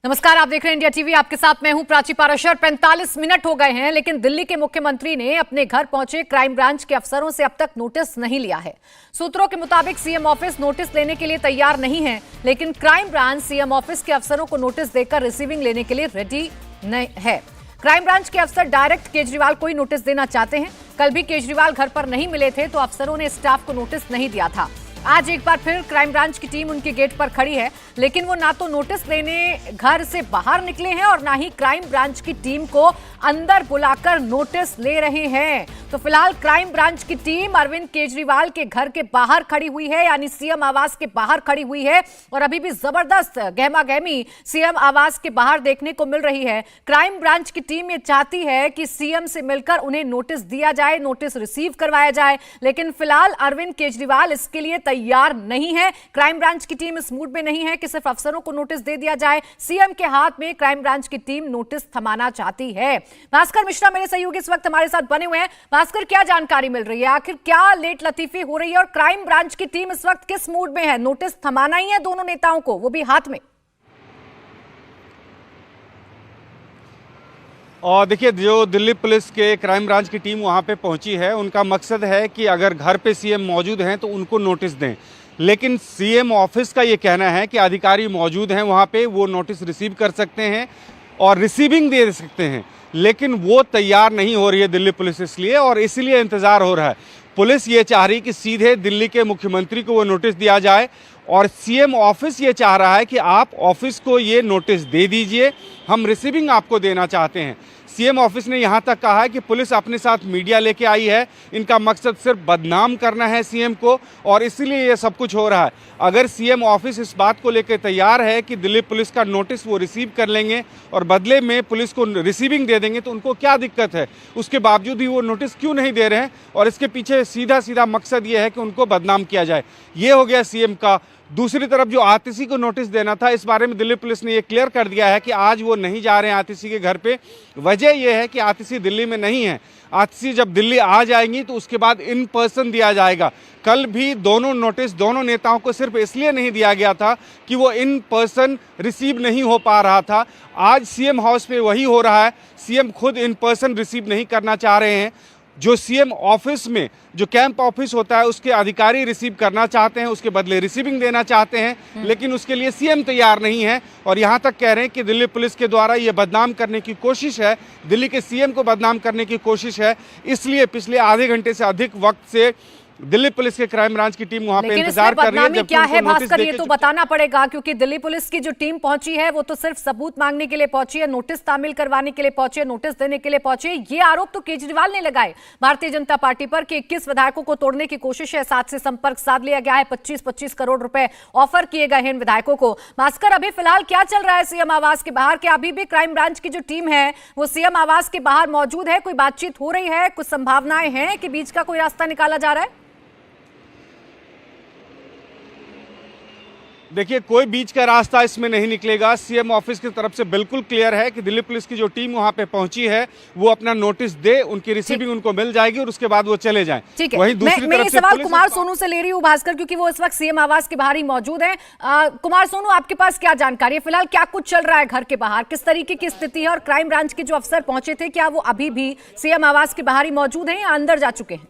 नमस्कार, आप देख रहे हैं इंडिया टीवी। आपके साथ मैं हूं प्राची पाराशर। 45 मिनट हो गए हैं, लेकिन दिल्ली के मुख्यमंत्री ने अपने घर पहुंचे क्राइम ब्रांच के अफसरों से अब तक नोटिस नहीं लिया है। सूत्रों के मुताबिक सीएम ऑफिस नोटिस लेने के लिए तैयार नहीं है, लेकिन क्राइम ब्रांच सीएम ऑफिस के अफसरों को नोटिस देकर रिसीविंग लेने के लिए रेडी नहीं है। क्राइम ब्रांच के अफसर डायरेक्ट केजरीवाल को ही नोटिस देना चाहते हैं। कल भी केजरीवाल घर पर नहीं मिले थे तो अफसरों ने स्टाफ को नोटिस नहीं दिया था। आज एक बार फिर क्राइम ब्रांच की टीम उनके गेट पर खड़ी है, लेकिन वो ना तो नोटिस लेने घर से बाहर निकले हैं और ना ही क्राइम ब्रांच की टीम को अंदर बुलाकर नोटिस ले रहे हैं। तो फिलहाल क्राइम ब्रांच की टीम अरविंद केजरीवाल के घर के बाहर खड़ी हुई है, यानी सीएम आवास के बाहर खड़ी हुई है और अभी भी जबरदस्त गहमा गहमी सीएम आवास के बाहर देखने को मिल रही है। क्राइम ब्रांच की टीम ये चाहती है कि सीएम से मिलकर उन्हें नोटिस दिया जाए, नोटिस रिसीव करवाया जाए, लेकिन फिलहाल अरविंद केजरीवाल इसके लिए तैयार नहीं है। क्राइम ब्रांच की टीम इस मूड में नहीं है कि सिर्फ अफसरों को नोटिस दे दिया जाए। सीएम के हाथ में क्राइम ब्रांच की टीम नोटिस थमाना चाहती है। भास्कर मिश्रा मेरे सहयोगी इस वक्त हमारे साथ बने हुए हैं। भास्कर, क्या जानकारी मिल रही है? आखिर क्या लेट लतीफी हो रही है और क्राइम ब्रांच की टीम इस वक्त किस मूड में है? नोटिस थमाना ही है दोनों नेताओं को, वो भी हाथ में। और देखिए, जो दिल्ली पुलिस के क्राइम ब्रांच की टीम वहाँ पे पहुँची है, उनका मकसद है कि अगर घर पे सीएम मौजूद हैं तो उनको नोटिस दें। लेकिन सीएम ऑफिस का ये कहना है कि अधिकारी मौजूद हैं वहाँ पे, वो नोटिस रिसीव कर सकते हैं और रिसीविंग दे सकते हैं, लेकिन वो तैयार नहीं हो रही है दिल्ली पुलिस, इसलिए और इसीलिए इंतज़ार हो रहा है। पुलिस ये चाह रही कि सीधे दिल्ली के मुख्यमंत्री को वो नोटिस दिया जाए और सीएम ऑफिस ये चाह रहा है कि आप ऑफिस को ये नोटिस दे दीजिए, हम रिसीविंग आपको देना चाहते हैं। सीएम ऑफिस ने यहाँ तक कहा है कि पुलिस अपने साथ मीडिया लेके आई है, इनका मकसद सिर्फ बदनाम करना है सीएम को और इसीलिए ये सब कुछ हो रहा है। अगर सीएम ऑफिस इस बात को लेकर तैयार है कि दिल्ली पुलिस का नोटिस वो रिसीव कर लेंगे और बदले में पुलिस को रिसीविंग दे देंगे तो उनको क्या दिक्कत है? उसके बावजूद भी वो नोटिस क्यों नहीं दे रहे हैं? और इसके पीछे सीधा सीधा मकसद ये है कि उनको बदनाम किया जाए। ये हो गया सीएम का। दूसरी तरफ जो आतिशी को नोटिस देना था, इस बारे में दिल्ली पुलिस ने ये क्लियर कर दिया है कि आज वो नहीं जा रहे हैं आतिशी के घर पे। वजह यह है कि आतिशी दिल्ली में नहीं है। आतिशी जब दिल्ली आ जाएंगी तो उसके बाद इन पर्सन दिया जाएगा। कल भी दोनों नोटिस दोनों नेताओं को सिर्फ इसलिए नहीं दिया गया था कि वो इन पर्सन रिसीव नहीं हो पा रहा था। आज सीएम हाउस पे वही हो रहा है। सीएम खुद इन पर्सन रिसीव नहीं करना चाह रहे हैं। जो सीएम ऑफिस में जो कैंप ऑफिस होता है उसके अधिकारी रिसीव करना चाहते हैं, उसके बदले रिसीविंग देना चाहते हैं, लेकिन उसके लिए सीएम तैयार नहीं है। और यहाँ तक कह रहे हैं कि दिल्ली पुलिस के द्वारा ये बदनाम करने की कोशिश है, दिल्ली के सीएम को बदनाम करने की कोशिश है। इसलिए पिछले आधे घंटे से अधिक वक्त से दिल्ली पुलिस के क्राइम ब्रांच की टीम वहां पे इंतजार कर रही है। क्या है भास्कर, ये तो बताना पड़ेगा, क्योंकि दिल्ली पुलिस की जो टीम पहुंची है वो तो सिर्फ सबूत मांगने के लिए पहुंची है, नोटिस तामील करवाने के लिए पहुंची है, नोटिस देने के लिए पहुंची है। ये आरोप तो केजरीवाल ने लगाए भारतीय जनता पार्टी पर कि 21 विधायकों को तोड़ने की कोशिश है। 7 से संपर्क साध लिया गया है, 25-25 करोड़ रुपए ऑफर किए गए हैं इन विधायकों को। भास्कर, अभी फिलहाल क्या चल रहा है सीएम आवास के बाहर? क्या अभी भी क्राइम ब्रांच की जो टीम है वो सीएम आवास के बाहर मौजूद है? कोई बातचीत हो रही है? कुछ संभावनाएं हैं कि बीच का कोई रास्ता निकाला जा रहा है? देखिए, कोई बीच का रास्ता इसमें नहीं निकलेगा। सीएम ऑफिस की तरफ से बिल्कुल क्लियर है कि दिल्ली पुलिस की जो टीम वहां पे पहुंची है वो अपना नोटिस दे, उनकी रिसीविंग उनको मिल जाएगी और उसके बाद वो चले जाएं। ठीक है, मैं ये सवाल कुमार सोनू से ले रही हूँ भास्कर, क्योंकि वो इस वक्त सीएम आवास के बाहर ही मौजूद है। कुमार सोनू, आपके पास क्या जानकारी है? फिलहाल क्या कुछ चल रहा है घर के बाहर, किस तरीके की स्थिति है और क्राइम ब्रांच के जो अफसर पहुंचे थे क्या वो अभी भी सीएम आवास के बाहर ही मौजूद है या अंदर जा चुके हैं?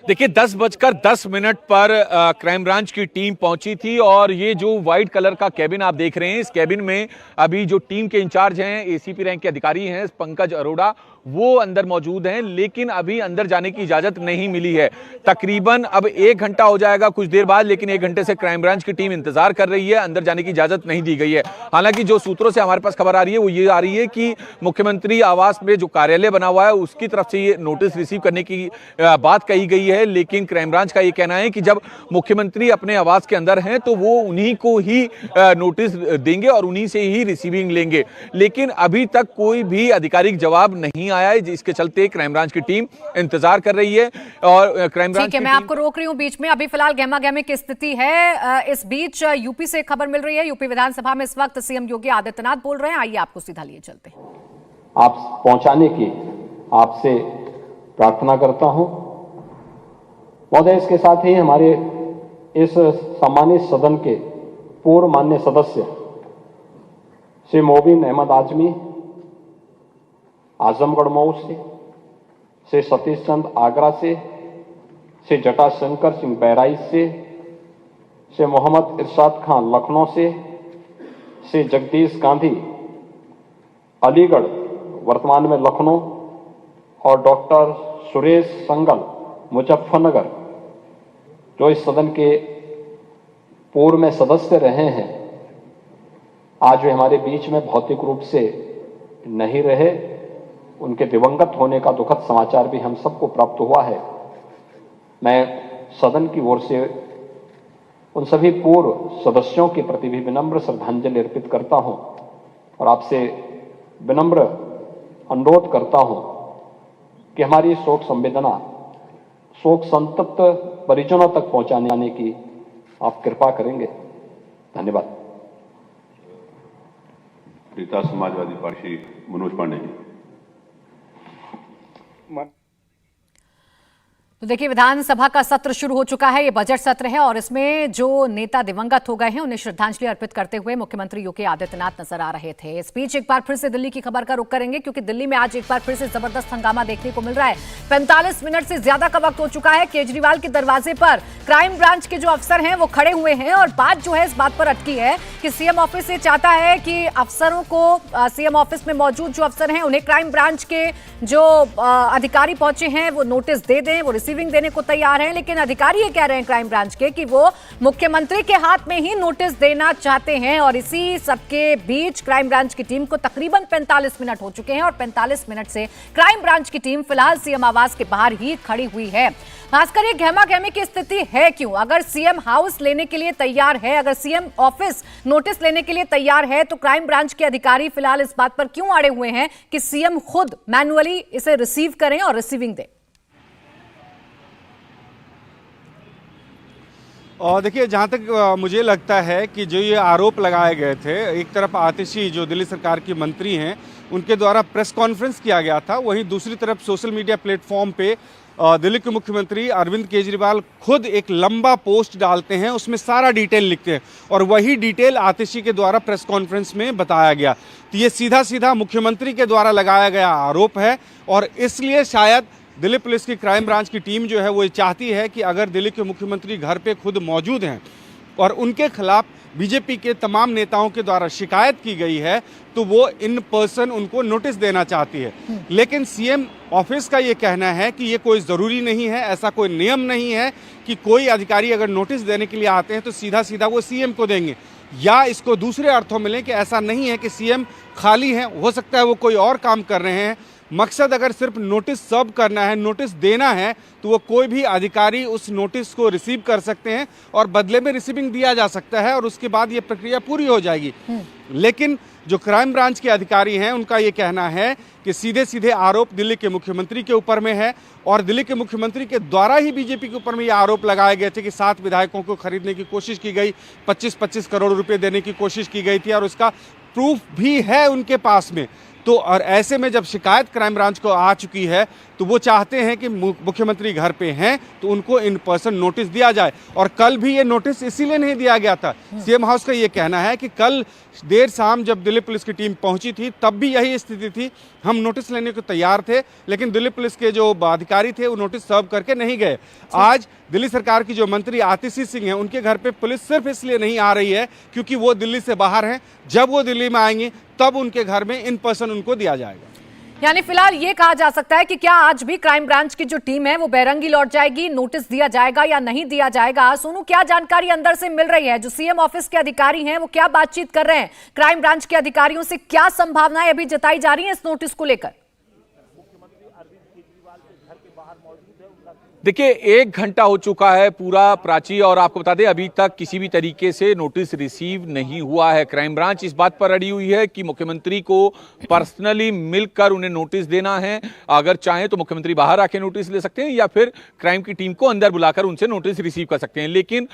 देखिए, 10:10 पर क्राइम ब्रांच की टीम पहुंची थी और ये जो व्हाइट कलर का कैबिन आप देख रहे हैं, इस कैबिन में अभी जो टीम के इंचार्ज हैं, एसीपी रैंक के अधिकारी हैं पंकज अरोड़ा, वो अंदर मौजूद हैं, लेकिन अभी अंदर जाने की इजाजत नहीं मिली है। तकरीबन अब 1 घंटा हो जाएगा कुछ देर बाद, लेकिन 1 घंटे से क्राइम ब्रांच की टीम इंतजार कर रही है, अंदर जाने की इजाजत नहीं दी गई है। हालांकि जो सूत्रों से हमारे पास खबर आ रही है वो ये आ रही है कि मुख्यमंत्री आवास में जो कार्यालय बना हुआ है उसकी तरफ से ये नोटिस रिसीव करने की बात कही गई है, लेकिन क्राइम ब्रांच का ये कहना है कि जब मुख्यमंत्री अपने आवास के अंदर हैं तो वो उन्हीं को ही नोटिस देंगे और उन्हीं से ही रिसीविंग लेंगे। लेकिन अभी तक कोई भी आधिकारिक जवाब नहीं आया है, जिसके चलते क्राइम ब्रांच की टीम इंतजार कर रही है। और क्राइम ब्रांच, ठीक है, मैं आपको रोक रही हूं बीच में। अभी फिलहाल गहमा गहमी की स्थिति है। इस बीच यूपी से खबर मिल रही है, यूपी विधानसभा में इस वक्त सीएम योगी आदित्यनाथ बोल रहे हैं। आइए आपको सीधा लिए चलते हैं। आप पहुंचाने की आपसे प्रार्थना करता हूं महोदय। इसके साथ ही हमारे इस सम्मानित सदन के पूर्व माननीय सदस्य श्री मोबिन अहमद आजमी आजमगढ़ मऊ से, श्री सतीश चंद आगरा से, श्री जटाशंकर सिंह बहराइच से, श्री मोहम्मद इरशाद खान लखनऊ से, श्री जगदीश गांधी अलीगढ़ वर्तमान में लखनऊ और डॉक्टर सुरेश संगल मुजफ्फरनगर जो इस सदन के पूर्व में सदस्य रहे हैं, आज वे हमारे बीच में भौतिक रूप से नहीं रहे। उनके दिवंगत होने का दुखद समाचार भी हम सबको प्राप्त हुआ है। मैं सदन की ओर से उन सभी पूर्व सदस्यों के प्रति भी विनम्र श्रद्धांजलि अर्पित करता हूं और आपसे विनम्र अनुरोध करता हूं कि हमारी शोक संवेदना शोक संतप्त परिजनों तक पहुंचाने की आप कृपा करेंगे। धन्यवाद। नेता समाजवादी पार्टी मनोज पांडे जी। तो देखिए, विधानसभा का सत्र शुरू हो चुका है। ये बजट सत्र है और इसमें जो नेता दिवंगत हो गए हैं उन्हें श्रद्धांजलि अर्पित करते हुए मुख्यमंत्री योगी आदित्यनाथ नजर आ रहे थे। इस बीच एक बार फिर से दिल्ली की खबर का रुख करेंगे क्योंकि दिल्ली में आज एक बार फिर से जबरदस्त हंगामा देखने को मिल रहा है। 45 मिनट से ज्यादा का वक्त हो चुका है। केजरीवाल के दरवाजे पर क्राइम ब्रांच के जो अफसर हैं वो खड़े हुए हैं और बात जो है इस बात पर अटकी है कि सीएम ऑफिस ये चाहता है कि अफसरों को, सीएम ऑफिस में मौजूद जो अफसर हैं उन्हें क्राइम ब्रांच के जो अधिकारी पहुंचे हैं वो नोटिस दे दें, वो रिसीविंग देने को तैयार हैं। लेकिन अधिकारी ये कह रहे हैं क्राइम ब्रांच के कि वो मुख्यमंत्री के हाथ में ही नोटिस देना चाहते हैं। और इसी सबके बीच क्राइम ब्रांच की टीम को तकरीबन 45 मिनट हो चुके हैं और 45 मिनट से क्राइम ब्रांच की टीम फिलहाल सीएम आवास के बाहर ही खड़ी हुई है। खासकर ये गहमा-गहमी की स्थिति है क्यों? अगर सीएम हाउस लेने के लिए तैयार है, अगर सीएम ऑफिस नोटिस लेने के लिए तैयार है, तो क्राइम ब्रांच के अधिकारी फिलहाल इस बात पर क्यों अड़े हुए हैं कि सीएम खुद मैन्युअली इसे रिसीव करें और रिसीविंग दें? और देखिए, जहाँ तक मुझे लगता है कि जो ये आरोप लगाए गए थे, एक तरफ आतिशी जो दिल्ली सरकार की मंत्री हैं उनके द्वारा प्रेस कॉन्फ्रेंस किया गया था, वहीं दूसरी तरफ सोशल मीडिया प्लेटफॉर्म पे दिल्ली के मुख्यमंत्री अरविंद केजरीवाल खुद एक लंबा पोस्ट डालते हैं, उसमें सारा डिटेल लिखते हैं और वही डिटेल आतिशी के द्वारा प्रेस कॉन्फ्रेंस में बताया गया। तो ये सीधा सीधा मुख्यमंत्री के द्वारा लगाया गया आरोप है और इसलिए शायद दिल्ली पुलिस की क्राइम ब्रांच की टीम जो है वो चाहती है कि अगर दिल्ली के मुख्यमंत्री घर पे खुद मौजूद हैं और उनके खिलाफ बीजेपी के तमाम नेताओं के द्वारा शिकायत की गई है तो वो इन पर्सन उनको नोटिस देना चाहती है। लेकिन सीएम ऑफिस का ये कहना है कि ये कोई ज़रूरी नहीं है, ऐसा कोई नियम नहीं है कि कोई अधिकारी अगर नोटिस देने के लिए आते हैं तो सीधा सीधा वो सीएम को देंगे, या इसको दूसरे अर्थों में लें कि ऐसा नहीं है कि सीएम खाली हैं, हो सकता है वो कोई और काम कर रहे हैं। मकसद अगर सिर्फ नोटिस सर्व करना है, नोटिस देना है, तो वो कोई भी अधिकारी उस नोटिस को रिसीव कर सकते हैं और बदले में रिसीविंग दिया जा सकता है और उसके बाद ये प्रक्रिया पूरी हो जाएगी। लेकिन जो क्राइम ब्रांच के अधिकारी हैं उनका ये कहना है कि सीधे सीधे आरोप दिल्ली के मुख्यमंत्री के ऊपर में है और दिल्ली के मुख्यमंत्री के द्वारा ही बीजेपी के ऊपर में ये आरोप लगाए गए थे कि 7 विधायकों को खरीदने की कोशिश की गई, 25-25 करोड़ रुपए देने की कोशिश की गई थी और उसका प्रूफ भी है उनके पास में। तो और ऐसे में जब शिकायत क्राइम ब्रांच को आ चुकी है तो वो चाहते हैं कि मुख्यमंत्री घर पे हैं तो उनको इन पर्सन नोटिस दिया जाए। और कल भी ये नोटिस इसीलिए नहीं दिया गया था। सीएम हाउस का ये कहना है कि कल देर शाम जब दिल्ली पुलिस की टीम पहुंची थी तब भी यही स्थिति थी, हम नोटिस लेने को तैयार थे लेकिन दिल्ली पुलिस के जो अधिकारी थे वो नोटिस सर्व करके नहीं गए। आज दिल्ली सरकार की जो मंत्री आतिशी सिंह हैं उनके घर पे पुलिस सिर्फ इसलिए नहीं आ रही है क्योंकि वो दिल्ली से बाहर हैं। जब वो दिल्ली में आएंगे तब उनके घर में इन पर्सन उनको दिया जाएगा। यानी फिलहाल ये कहा जा सकता है कि क्या आज भी क्राइम ब्रांच की जो टीम है वो बैरंगी लौट जाएगी, नोटिस दिया जाएगा या नहीं दिया जाएगा? सोनू, क्या जानकारी अंदर से मिल रही है? जो सीएम ऑफिस के अधिकारी हैं वो क्या बातचीत कर रहे हैं? क्राइम ब्रांच के अधिकारियों से क्या संभावनाएं अभी जताई जा रही हैं इस नोटिस को लेकर? देखिए, 1 घंटा हो चुका है पूरा प्राची, और आपको बता दें अभी तक किसी भी तरीके से नोटिस रिसीव नहीं हुआ है। क्राइम ब्रांच इस बात पर अड़ी हुई है कि मुख्यमंत्री को पर्सनली मिलकर उन्हें नोटिस देना है। अगर चाहें तो मुख्यमंत्री बाहर आके नोटिस ले सकते हैं या फिर क्राइम की टीम को अंदर बुलाकर उनसे नोटिस रिसीव कर सकते हैं। लेकिन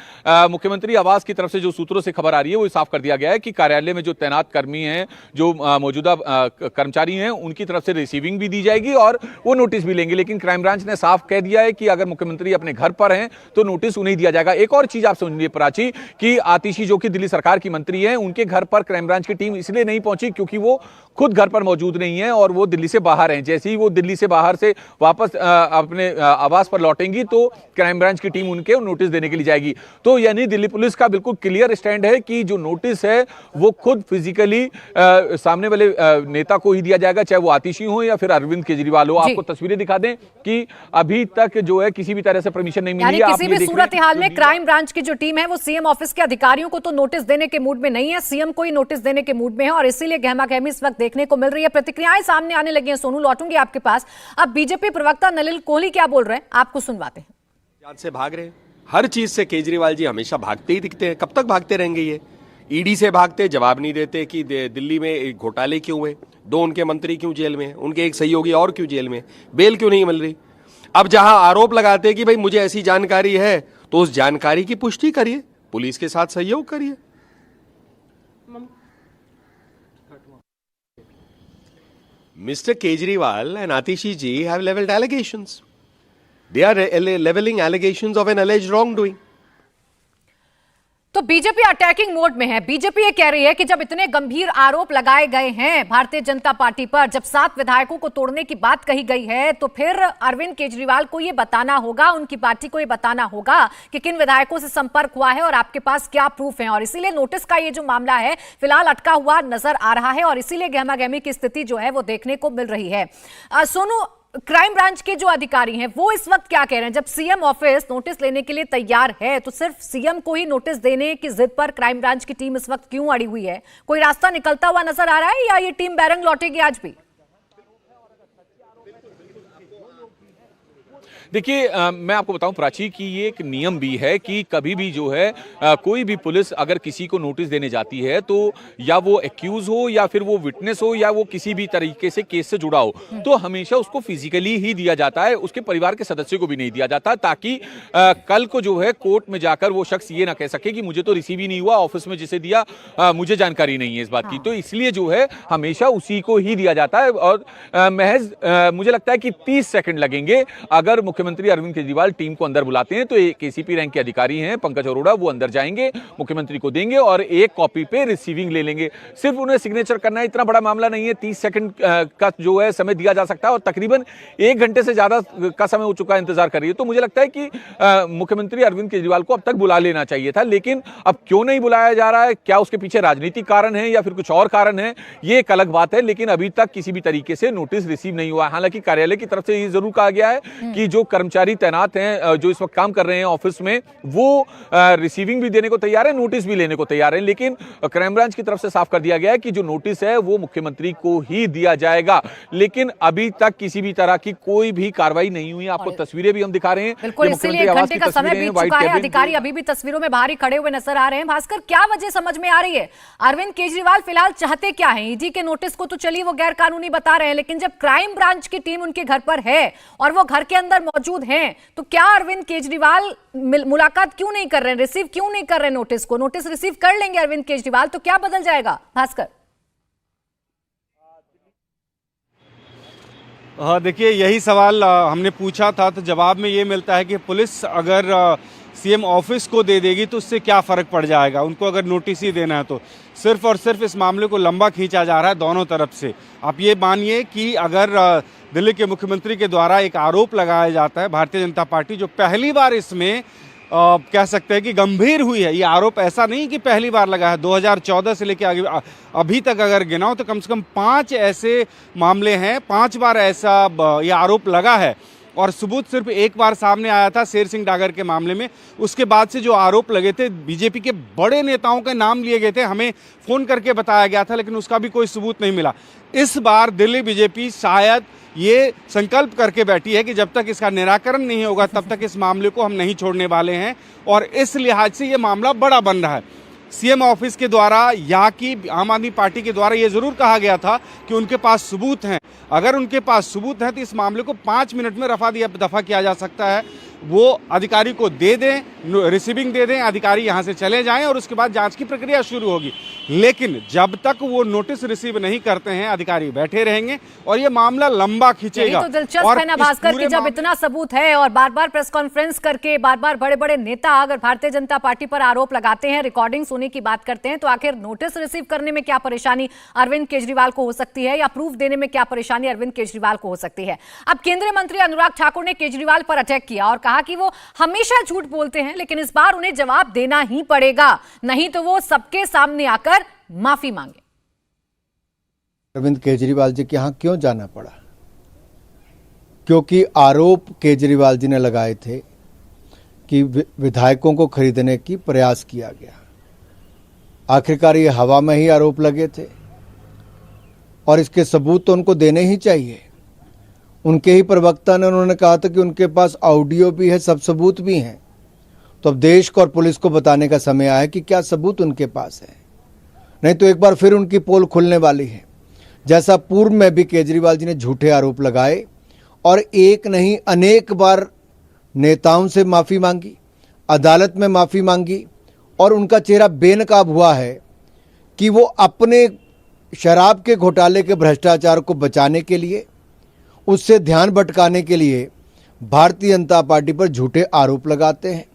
मुख्यमंत्री आवास की तरफ से जो सूत्रों से खबर आ रही है वो साफ कर दिया गया है कि कार्यालय में जो तैनात कर्मी हैं, जो मौजूदा कर्मचारी हैं, उनकी तरफ से रिसीविंग भी दी जाएगी और वो नोटिस भी लेंगे। लेकिन क्राइम ब्रांच ने साफ कह दिया है कि अगर अगर मुख्यमंत्री अपने घर पर हैं तो नोटिस उन्हें दिया जाएगा। एक और चीज आप समझिए प्राची कि आतिशी जो कि दिल्ली सरकार की मंत्री हैं, उनके घर पर क्राइम ब्रांच की टीम इसलिए नहीं पहुंची क्योंकि वो खुद घर पर मौजूद नहीं है और वो दिल्ली से बाहर हैं। जैसे ही वो दिल्ली से बाहर से वापस अपने आवास पर लौटेंगी तो क्राइम ब्रांच की टीम उनके नोटिस देने के लिए जाएगी। तो यानी दिल्ली पुलिस का बिल्कुल क्लियर स्टैंड है कि जो नोटिस है वो खुद फिजिकली सामने वाले नेता को ही दिया जाएगा, चाहे वो आतिशी हो या फिर अरविंद केजरीवाल हो। आपको तस्वीरें दिखा दें कि अभी तक जो है किसी भी तरह से परमिशन नहीं मिली है। किसी भी सूरत हाल में क्राइम ब्रांच की जो टीम है वो सीएम ऑफिस के अधिकारियों को तो नोटिस देने के मूड में नहीं है, सीएम को ही नोटिस देने के मूड में है और इसीलिए गहमागहमी इस वक्त देखने को मिल रही है। प्रतिक्रियाएं सामने आने लगी हैं। सोनू, लौटूंगी आपके पास। अब बीजेपी प्रवक्ता नलिन कोहली क्या बोल रहे हैं, आपको सुनवाते हैं। याद से भाग रहे हैं, हर चीज से केजरीवाल जी हमेशा भागते ही दिखते हैं। कब तक भागते रहेंगे ये? ईडी से भागते, जवाब नहीं देते कि दिल्ली में घोटाले क्यों हुए, 2 उनके मंत्री क्यों जेल में, उनके एक सहयोगी और क्यों जेल में, बेल क्यों नहीं मिल रही। अब जहां आरोप लगाते हैं कि भाई मुझे ऐसी जानकारी है तो उस जानकारी की पुष्टि करिए, पुलिस के साथ सहयोग करिए। Mr. Kejriwal and Atishi ji have leveled allegations. They are leveling allegations of an alleged wrongdoing. तो बीजेपी अटैकिंग मोड में है। बीजेपी ये कह रही है कि जब इतने गंभीर आरोप लगाए गए हैं भारतीय जनता पार्टी पर, जब 7 विधायकों को तोड़ने की बात कही गई है, तो फिर अरविंद केजरीवाल को ये बताना होगा, उनकी पार्टी को ये बताना होगा कि किन विधायकों से संपर्क हुआ है और आपके पास क्या प्रूफ है। और इसीलिए नोटिस का ये जो मामला है फिलहाल अटका हुआ नजर आ रहा है और इसीलिए गहमागहमी की स्थिति जो है वो देखने को मिल रही है। सोनू, क्राइम ब्रांच के जो अधिकारी हैं वो इस वक्त क्या कह रहे हैं? जब सीएम ऑफिस नोटिस लेने के लिए तैयार है तो सिर्फ सीएम को ही नोटिस देने की जिद पर क्राइम ब्रांच की टीम इस वक्त क्यों अड़ी हुई है? कोई रास्ता निकलता हुआ नजर आ रहा है या ये टीम बैरंग लौटेगी आज भी? देखिए मैं आपको बताऊं प्राची कि ये एक नियम भी है कि कभी भी जो है कोई भी पुलिस अगर किसी को नोटिस देने जाती है तो या वो एक्यूज हो या फिर वो विटनेस हो या वो किसी भी तरीके से केस से जुड़ा हो तो हमेशा उसको फिजिकली ही दिया जाता है, उसके परिवार के सदस्य को भी नहीं दिया जाता, ताकि कल को जो है कोर्ट में जाकर वो शख्स ये ना कह सके कि मुझे तो रिसीव ही नहीं हुआ, ऑफिस में जिसे दिया मुझे जानकारी नहीं है इस बात की। तो इसलिए जो है हमेशा उसी को ही दिया जाता है और महज मुझे लगता है कि 30 सेकंड लगेंगे अगर मुख्यमंत्री अरविंद केजरीवाल टीम को अंदर बुलाते हैं तो एक एसीपी रैंक के अधिकारी हैं पंकज अरोड़ा, वो अंदर जाएंगे, मुख्यमंत्री को देंगे और एक कॉपी पे रिसीविंग ले लेंगे। सिर्फ उन्हें सिग्नेचर करना है, इतना बड़ा मामला नहीं है, 30 सेकंड का जो है समय दिया जा सकता है और तकरीबन 1 घंटे से ज्यादा का समय हो चुका है इंतजार कर रही है। तो मुझे लगता है कि मुख्यमंत्री अरविंद केजरीवाल को अब तक बुला लेना चाहिए था, लेकिन अब क्यों नहीं बुलाया जा रहा है, क्या उसके पीछे राजनीतिक कारण है या फिर कुछ और कारण है, ये एक अलग बात है। लेकिन अभी तक किसी भी तरीके से नोटिस रिसीव नहीं हुआ। हालांकि कार्यालय की तरफ से ये जरूर कहा गया है कि जो कर्मचारी तैनात हैं जो इस वक्त काम कर रहे हैं ऑफिस में वो रिसीविंग भी देने को तैयार है, नोटिस भी लेने को तैयार है, लेकिन क्राइम ब्रांच की तरफ से साफ कर दिया गया है कि जो नोटिस है वो मुख्यमंत्री को ही दिया जाएगा। लेकिन अभी तक किसी भी तरह की कोई भी कार्रवाई नहीं हुई। आपको तस्वीरें भी हम दिखा रहे हैं, बिल्कुल, इसीलिए 1 घंटे का समय बीत चुका है, अधिकारी अभी भी तस्वीरों में बाहर ही खड़े हुए नजर आ रहे हैं। भास्कर, क्या वजह समझ में आ रही है? अरविंद केजरीवाल फिलहाल चाहते क्या है? ईडी के नोटिस को तो चलिए वो गैर कानूनी बता रहे हैं, लेकिन जब क्राइम ब्रांच की टीम उनके घर पर है और वो घर के अंदर मौजूद हैं तो क्या अरविंद केजरीवाल मुलाकात क्यों नहीं कर रहे हैं, रिसीव क्यों नहीं कर रहे हैं नोटिस को? नोटिस रिसीव कर लेंगे अरविंद केजरीवाल तो क्या बदल जाएगा? भास्कर, देखिए यही सवाल हमने पूछा था तो जवाब में ये मिलता है कि पुलिस अगर सीएम ऑफिस को दे देगी तो उससे क्या फ़र्क पड़ जाएगा, उनको अगर नोटिस ही देना है तो सिर्फ और सिर्फ इस मामले को लंबा खींचा जा रहा है दोनों तरफ से। आप ये मानिए कि अगर दिल्ली के मुख्यमंत्री के द्वारा एक आरोप लगाया जाता है, भारतीय जनता पार्टी जो पहली बार इसमें कह सकते हैं कि गंभीर हुई है, ये आरोप ऐसा नहीं कि पहली बार लगा है, 2014 से लेकर आगे अभी तक अगर गिनाओ तो कम से कम 5 ऐसे मामले हैं, 5 बार ऐसा ये आरोप लगा है और सबूत सिर्फ एक बार सामने आया था शेर सिंह डागर के मामले में। उसके बाद से जो आरोप लगे थे बीजेपी के बड़े नेताओं के नाम लिए गए थे, हमें फ़ोन करके बताया गया था, लेकिन उसका भी कोई सबूत नहीं मिला। इस बार दिल्ली बीजेपी शायद ये संकल्प करके बैठी है कि जब तक इसका निराकरण नहीं होगा तब तक इस मामले को हम नहीं छोड़ने वाले हैं और इस लिहाज से ये मामला बड़ा बन रहा है। सीएम ऑफिस के द्वारा यहाँ की आम आदमी पार्टी के द्वारा ये जरूर कहा गया था कि उनके पास सबूत हैं, अगर उनके पास सबूत हैं तो इस मामले को 5 मिनट में रफा दफा किया जा सकता है। वो अधिकारी को दे दें, रिसीविंग दे दें, अधिकारी यहाँ से चले जाएं और उसके बाद जांच की प्रक्रिया शुरू होगी। लेकिन जब तक वो नोटिस रिसीव नहीं करते हैं अधिकारी बैठे रहेंगे और ये मामला लंबा खींचेगा। यही तो दिलचस्प है ना भास्कर कि जब इतना सबूत है और बार बार प्रेस कॉन्फ्रेंस करके बार बार बड़े बड़े नेता अगर भारतीय जनता पार्टी पर आरोप लगाते हैं, रिकॉर्डिंग सुनने की बात करते हैं, तो आखिर नोटिस रिसीव करने में क्या परेशानी अरविंद केजरीवाल को हो सकती है या प्रूफ देने में क्या परेशानी अरविंद केजरीवाल को हो सकती है। अब केंद्रीय मंत्री अनुराग ठाकुर ने केजरीवाल पर अटैक किया और कहा कि वो हमेशा झूठ बोलते हैं, लेकिन इस बार उन्हें जवाब देना ही पड़ेगा, नहीं तो वो सबके सामने आकर माफी मांगे। अरविंद केजरीवाल जी के यहां क्यों जाना पड़ा? क्योंकि आरोप केजरीवाल जी ने लगाए थे कि विधायकों को खरीदने की प्रयास किया गया। आखिरकार ये हवा में ही आरोप लगे थे और इसके सबूत तो उनको देने ही चाहिए। उनके ही प्रवक्ता ने उन्होंने कहा था कि उनके पास ऑडियो भी है, सब सबूत भी हैं। तो अब देश को और पुलिस को बताने का समय आया कि क्या सबूत उनके पास है, नहीं तो एक बार फिर उनकी पोल खुलने वाली है। जैसा पूर्व में भी केजरीवाल जी ने झूठे आरोप लगाए और एक नहीं अनेक बार नेताओं से माफ़ी मांगी, अदालत में माफ़ी मांगी और उनका चेहरा बेनकाब हुआ है कि वो अपने शराब के घोटाले के भ्रष्टाचार को बचाने के लिए, उससे ध्यान भटकाने के लिए भारतीय जनता पार्टी पर झूठे आरोप लगाते हैं।